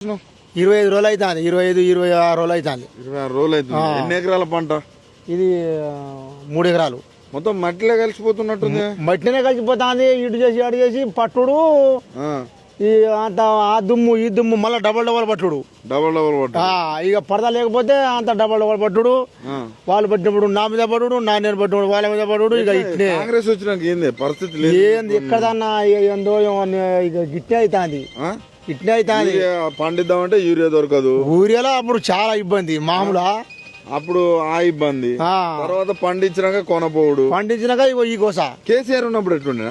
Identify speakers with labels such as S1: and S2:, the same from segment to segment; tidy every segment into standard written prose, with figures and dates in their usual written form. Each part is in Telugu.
S1: 25 రోజులు అవుతుంది. 25-26 రోజులు అవుతుంది.
S2: 26 రోజులు అవుతుంది. ఎన్ని ఎకరాల పంట
S1: ఇది 3 ఎకరాలు.
S2: మొత్తం మట్టిలో కలిసిపోతున్నట్టుంది.
S1: మట్టినే కలిసిపోతుంది. ఇటు చేసి అటు చేసి పట్టుడు ఈ అంత ఆ దుమ్ము ఈ దుమ్ము మళ్ళీ డబల్ పట్టుడు. ఇక పరద లేకపోతే అంత డబల్ పట్టుడు. వాళ్ళు పట్టినప్పుడు నా మీద పడుడు, నేను పట్టినప్పుడు వాళ్ళ మీద పడుడు. ఇక ఇట్లే
S2: కాంగ్రెస్ వచ్చినాక ఏంది పరిస్థితి?
S1: ఏంది ఎక్కడన్నా ఏందో ఇక గిట్నే అవుతుంది. ఇట్నే అవుతుంది.
S2: పండిద్దామంటే యూరియా దొరకదు.
S1: ఊరియాలో అప్పుడు చాలా ఇబ్బంది మామూలు.
S2: అప్పుడు ఆ ఇబ్బంది తర్వాత పండించినాక కొనపోవుడు.
S1: పండించినాక ఇగో ఈ కోస.
S2: కేసీఆర్ ఉన్నప్పుడు ఎట్లుండే?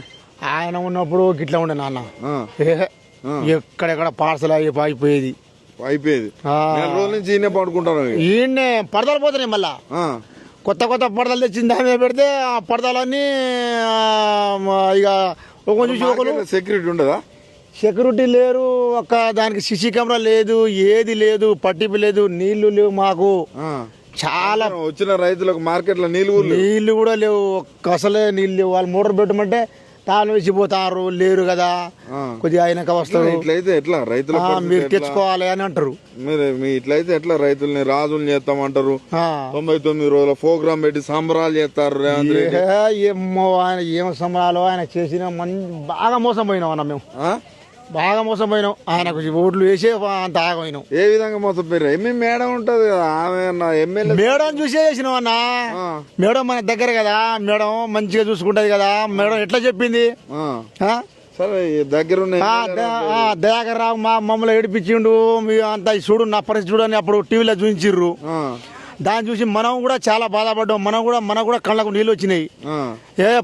S1: ఆయన ఉన్నప్పుడు గిట్లా ఉండే నాన్న. ఎక్కడెక్కడ పార్సల్ అయిపోయేది.
S2: నెల రోజుల నుంచి ఈయనే పడుకుంటాను.
S1: ఈయన్నే పడదలు పోతున్నాయి. మళ్ళా కొత్త కొత్త పడదలు తెచ్చింది దాని మీద పెడితే ఆ పడదలన్నీ ఇక కొంచెం
S2: సెక్యూరిటీ ఉండదా?
S1: సెక్యూరిటీ లేరు. ఒక్క దానికి సిసి కెమెరా లేదు, ఏది లేదు, పట్టింపు లేదు, నీళ్లు లేవు. మాకు చాలా
S2: వచ్చిన రైతులకు మార్కెట్ లో నీళ్లు
S1: కూడా లేవు. అసలే నీళ్ళు లేవు. వాళ్ళు మోటార్ పెట్టమంటే తాను వేసిపోతారు. లేరు కదా, కొద్దిగా అయినాక వస్తారు.
S2: ఇట్లయితే ఎట్లా రైతులు
S1: మీరు తెచ్చుకోవాలి అని అంటారు.
S2: మీ ఇట్లయితే ఎట్లా రైతుల్ని రాజులు చేస్తామంటారు. 99 రోజుల ప్రోగ్రామ్ పెట్టి సంబరాలు చేస్తారు.
S1: ఏమో ఆయన ఏం సంబరాలు ఆయన చేసిన బాగా మోసం పోయినాం అన్న. మేము బాగా మోసం పోయినాం. ఆయనకు ఓట్లు వేసి అంత ఆగపోయినాం.
S2: ఏ విధంగా మోసం పోయారు? మేడం ఉంటది కదా, ఆమె ఎమ్మెల్యే
S1: మేడం చూసే చేసినాం అన్న. మేడం మన దగ్గర కదా, మేడం మంచిగా చూసుకుంటది కదా. మేడం ఎట్లా చెప్పింది?
S2: సరే దగ్గర
S1: దయాకర్ రావు మమ్మల్ని ఏడిపించిండు. అంతా చూడు నా పరిస్థితి చూడు అని అప్పుడు టీవీలో చూపించిర్రు. దాన్ని చూసి మనం కూడా చాలా బాధపడ్డాం. మనకు కూడా కళ్ళకు నీళ్ళు వచ్చినాయి.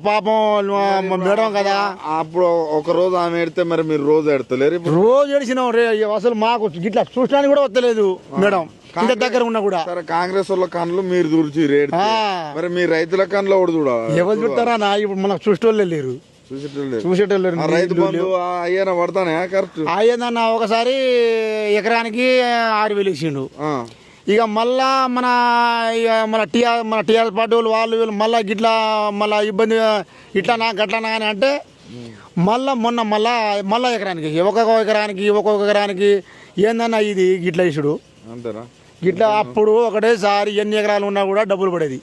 S1: పాపం మేడం కదా.
S2: అప్పుడు ఒక రోజు ఆమె ఎడితే మరి మీరు రోజు ఎడతలేరు?
S1: రోజు ఏడిచినాం రే. అసలు మాకు ఇట్లా చూడడానికి కూడా వస్తలేదు మేడం ఇంత దగ్గర ఉన్నా కూడా.
S2: సరే కాంగ్రెస్ వాళ్ళ కన్నులు మీరు దూర్చి మరి మీ రైతుల కన్నులో కూడా చూడాలి.
S1: ఎవరు చూస్తారా నా? ఇప్పుడు మనకు చూసేటోళ్ళే లేరు. చూసేటోళ్ళు
S2: రైతు బంధు అయ్యాన పడతానే కరెక్ట్
S1: అయ్యేదన్న. ఒకసారి ఎకరానికి 6,000 ఇచ్చిండు. ఇక మళ్ళా మన టీఆర్ఎస్ పార్టీ వాళ్ళు మళ్ళా గిట్లా మళ్ళా ఇబ్బంది ఇట్లానా గట్లనా అని అంటే మళ్ళా ఎకరానికి ఒక్కొక్క ఎకరానికి ఏందన్నా ఇది గిట్లా ఇసుడు.
S2: అంతేనా?
S1: గిట్లా అప్పుడు ఒకటేసారి ఎన్ని ఎకరాలు ఉన్నా కూడా డబ్బులు పడేది.